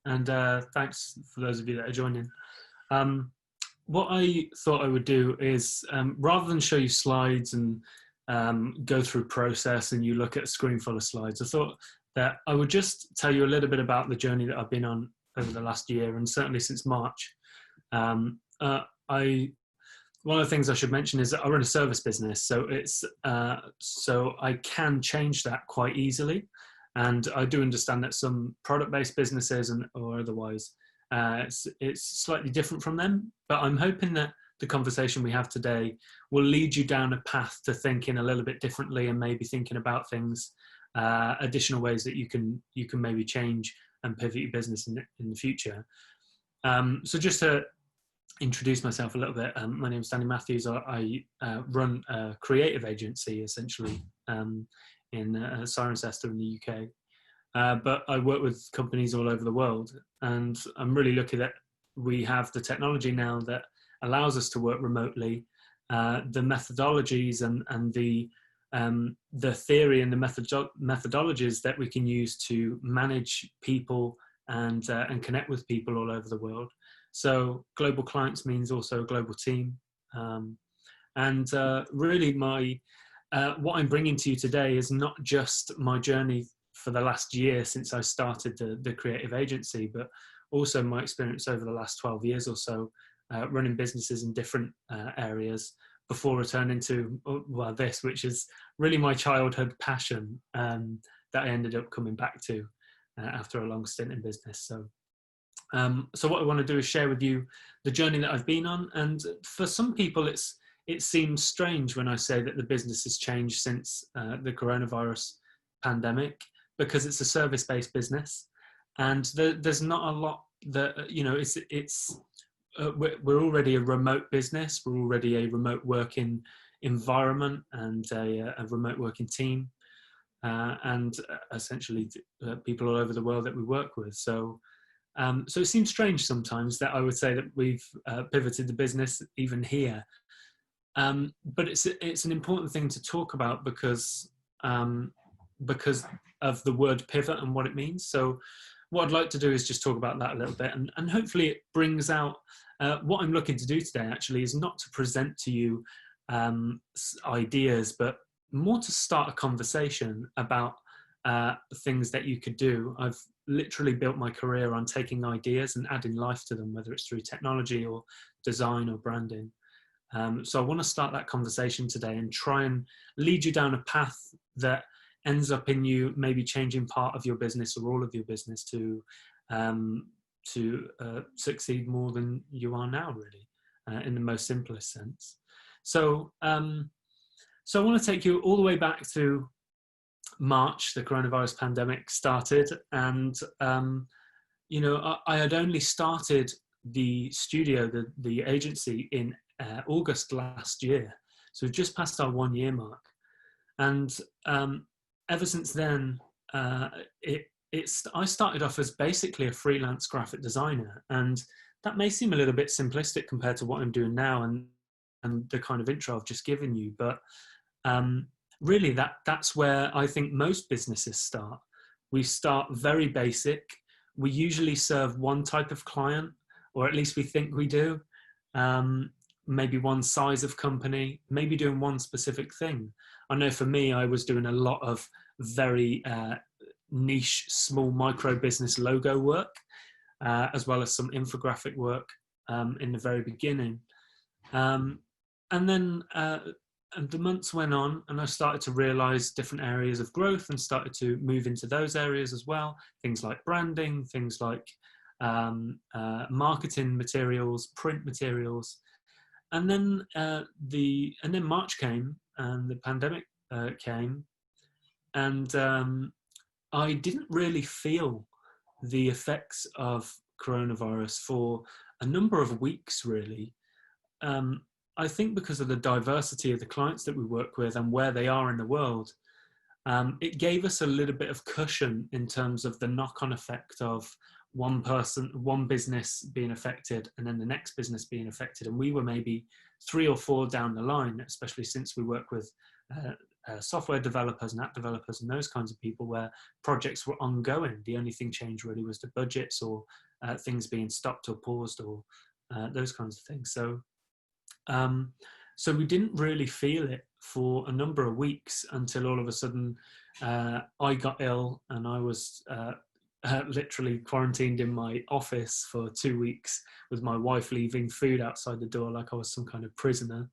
and thanks for those of you that are joining. What I thought I would do is, rather than show you slides and go through process and you look at a screen full of slides, I thought that I would just tell you a little bit about the journey that I've been on over the last year, and certainly since March. One of the things I should mention is that I run a service business, so so I can change that quite easily. And I do understand that some product-based businesses or otherwise, it's slightly different from them. But I'm hoping that the conversation we have today will lead you down a path to thinking a little bit differently, and maybe thinking about things, additional ways that you can maybe change and pivot your business in the future. So just to introduce myself a little bit, my name is Danny Matthews. I run a creative agency essentially in Cirencester in the UK, but I work with companies all over the world, and I'm really lucky that we have the technology now that allows us to work remotely. The methodologies and the theory and the methodologies that we can use to manage people and connect with people all over the world. So global clients means also a global team. Really what I'm bringing to you today is not just my journey for the last year since I started the creative agency, but also my experience over the last 12 years or so, running businesses in different areas before returning to, well, this, which is really my childhood passion that I ended up coming back to after a long stint in business. So what I want to do is share with you the journey that I've been on. And for some people, it seems strange when I say that the business has changed since the coronavirus pandemic, because it's a service-based business, and there's not a lot that, we're already a remote business. We're already a remote working environment and a remote working team, and essentially people all over the world that we work with. So it seems strange sometimes that I would say that we've pivoted the business even here, but it's an important thing to talk about because of the word pivot and what it means. So what I'd like to do is just talk about that a little bit, and hopefully it brings out what I'm looking to do today. Actually, is not to present to you ideas, but more to start a conversation about things that you could do. I've literally built my career on taking ideas and adding life to them, whether it's through technology or design or branding. So I want to start that conversation today and try and lead you down a path that ends up in you maybe changing part of your business or all of your business to succeed more than you are now, really, in the most simplest sense. So I want to take you all the way back to March. The coronavirus pandemic started, and I had only started the studio, the agency, in August last year, so just past our 1 year mark. And ever since then, I started off as basically a freelance graphic designer, and that may seem a little bit simplistic compared to what I'm doing now and the kind of intro I've just given you, but really that's where I think most businesses start. We start very basic. We usually serve one type of client, or at least we think we do. Maybe one size of company, maybe doing one specific thing. I know for me, I was doing a lot of very niche, small micro business logo work, as well as some infographic work in the very beginning. And then the months went on, and I started to realize different areas of growth and started to move into those areas as well. Things like branding, things like marketing materials, print materials. And then March came and the pandemic came, and I didn't really feel the effects of coronavirus for a number of weeks, really. I think because of the diversity of the clients that we work with and where they are in the world, it gave us a little bit of cushion in terms of the knock-on effect of one business being affected and then the next business being affected. And we were maybe 3 or 4 down the line, especially since we work with software developers and app developers and those kinds of people, where projects were ongoing. The only thing changed really was the budgets, or things being stopped or paused, or those kinds of things. So we didn't really feel it for a number of weeks, until all of a sudden I got ill, and I was literally quarantined in my office for 2 weeks, with my wife leaving food outside the door like I was some kind of prisoner.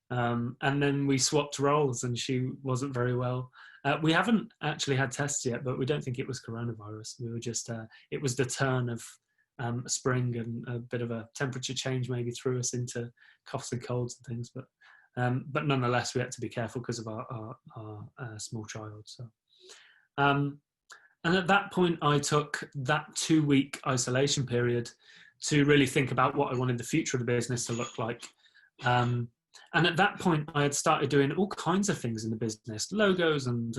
And then we swapped roles, and she wasn't very well. We haven't actually had tests yet, but we don't think it was coronavirus. We were just, it was the turn of spring, and a bit of a temperature change maybe threw us into coughs and colds and things. But nonetheless, we had to be careful because of our small child. So, and at that point, I took that 2-week isolation period to really think about what I wanted the future of the business to look like. And at that point, I had started doing all kinds of things in the business: logos and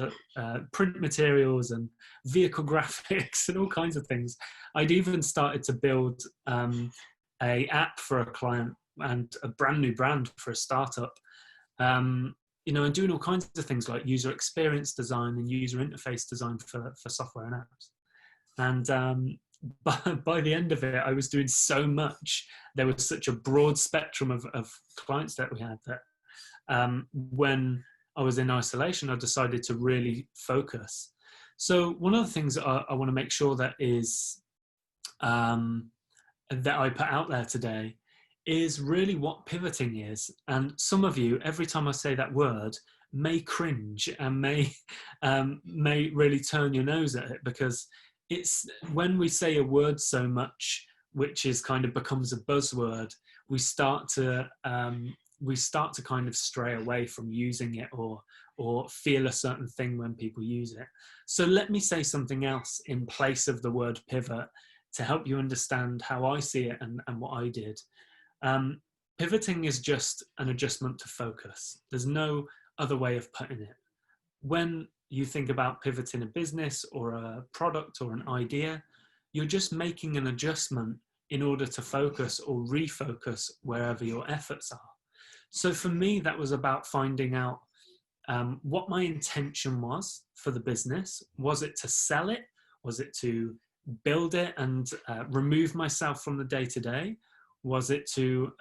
print materials and vehicle graphics and all kinds of things. I'd even started to build a app for a client and a brand new brand for a startup. And doing all kinds of things like user experience design and user interface design for software and apps. And by the end of it, I was doing so much. There was such a broad spectrum of clients that we had, that when I was in isolation, I decided to really focus. So one of the things that I want to make sure that is that I put out there today is really what pivoting is. And some of you, every time I say that word, may cringe and may really turn your nose at it, because it's when we say a word so much, which is kind of becomes a buzzword, we start to kind of stray away from using it, or feel a certain thing when people use it. So let me say something else in place of the word pivot to help you understand how I see it and what I did. Pivoting is just an adjustment to focus. There's no other way of putting it. When you think about pivoting a business or a product or an idea, you're just making an adjustment in order to focus or refocus wherever your efforts are. So for me, that was about finding out what my intention was for the business. Was it to sell it? Was it to build it and remove myself from the day-to-day? Was it to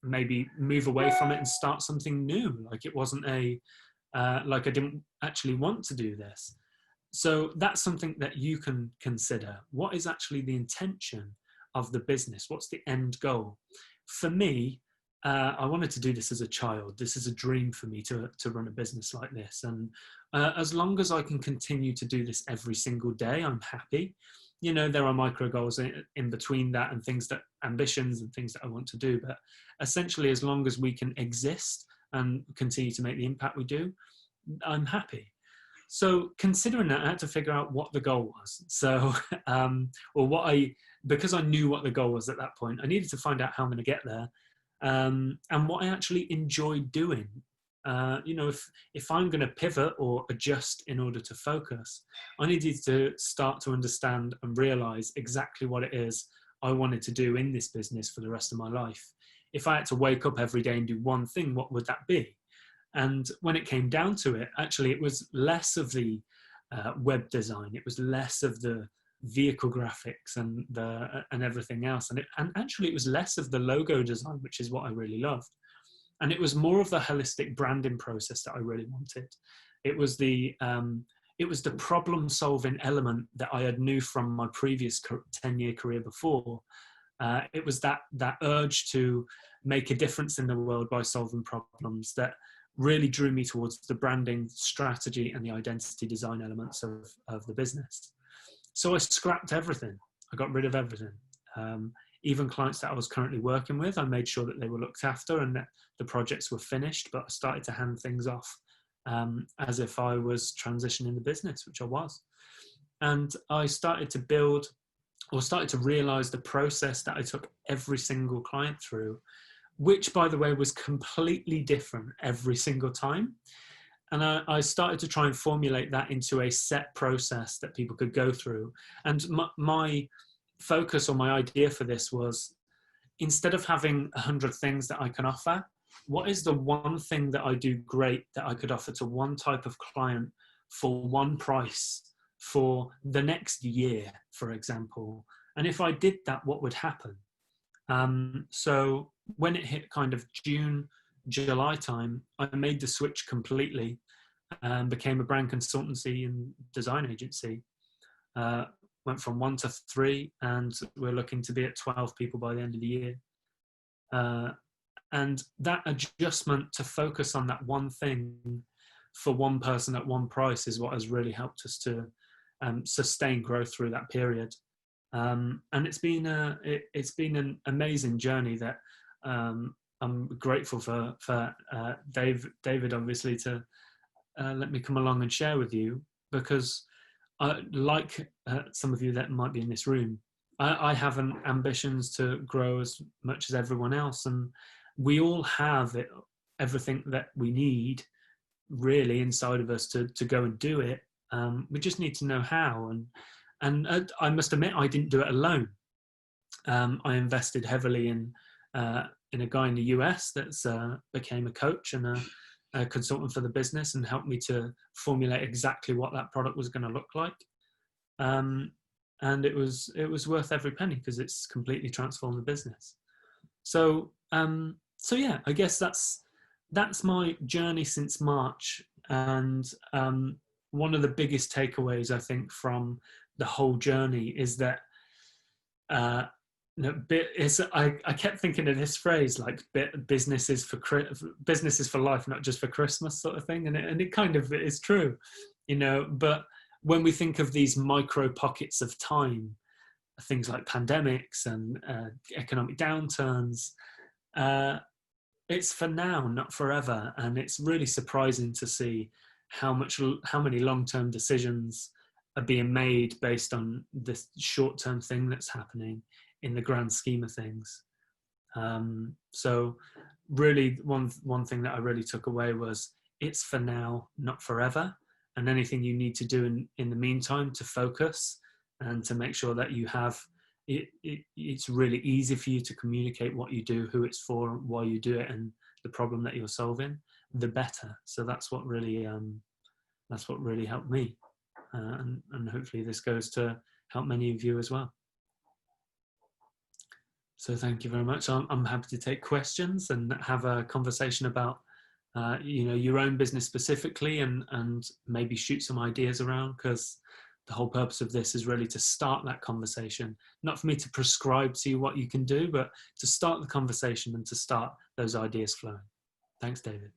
maybe move away from it and start something new? Like it wasn't like I didn't actually want to do this. So that's something that you can consider. What is actually the intention of the business? What's the end goal? For me, I wanted to do this as a child. This is a dream for me to run a business like this. And as long as I can continue to do this every single day, I'm happy. There are micro goals in between that, and ambitions and things that I want to do. But essentially, as long as we can exist and continue to make the impact we do, I'm happy. So considering that, I had to figure out what the goal was. So, because I knew what the goal was at that point, I needed to find out how I'm going to get there, and what I actually enjoyed doing. If I'm going to pivot or adjust in order to focus, I needed to start to understand and realize exactly what it is I wanted to do in this business for the rest of my life. If I had to wake up every day and do one thing, what would that be? And when it came down to it, actually, it was less of the web design. It was less of the vehicle graphics and everything else. And actually, it was less of the logo design, which is what I really loved. And it was more of the holistic branding process that I really wanted. It was the problem-solving element that I had knew from my previous 10-year career before. It was that urge to make a difference in the world by solving problems that really drew me towards the branding strategy and the identity design elements of the business. So I scrapped everything. I got rid of everything. Even clients that I was currently working with, I made sure that they were looked after and that the projects were finished, but I started to hand things off as if I was transitioning the business, which I was. And I started to build, or started to realize the process that I took every single client through, which, by the way, was completely different every single time. And I started to try and formulate that into a set process that people could go through. And my focus or my idea for this was, instead of having 100 things that I can offer, what is the one thing that I do great that I could offer to one type of client for one price for the next year, for example? And if I did that, what would happen? So when it hit kind of June, July time, I made the switch completely and became a brand consultancy and design agency. Went from 1 to 3, and we're looking to be at 12 people by the end of the year. And that adjustment to focus on that one thing for one person at one price is what has really helped us to sustain growth through that period. And it's been an amazing journey that I'm grateful for David obviously to let me come along and share with you, because like some of you that might be in this room, I have ambitions to grow as much as everyone else, and we all have everything that we need really inside of us to go and do it. We just need to know how, and I must admit I didn't do it alone. I invested heavily in a guy in the US that's became a coach and a consultant for the business and helped me to formulate exactly what that product was going to look like. And it was worth every penny, because it's completely transformed the business. So yeah, I guess that's my journey since March. And one of the biggest takeaways I think from the whole journey is that I kept thinking of this phrase, like business is for life, not just for Christmas, sort of thing, and it kind of is true, But when we think of these micro pockets of time, things like pandemics and economic downturns, it's for now, not forever. And it's really surprising to see how many long-term decisions are being made based on this short-term thing that's happening in the grand scheme of things. So really one thing that I really took away was it's for now, not forever. And anything you need to do in the meantime to focus and to make sure that you have it's really easy for you to communicate what you do, who it's for, why you do it, and the problem that you're solving, the better. So that's what really helped me, and hopefully this goes to help many of you as well. So thank you very much. I'm happy to take questions and have a conversation about your own business specifically, and maybe shoot some ideas around, because the whole purpose of this is really to start that conversation, not for me to prescribe to you what you can do, but to start the conversation and to start those ideas flowing. Thanks, David.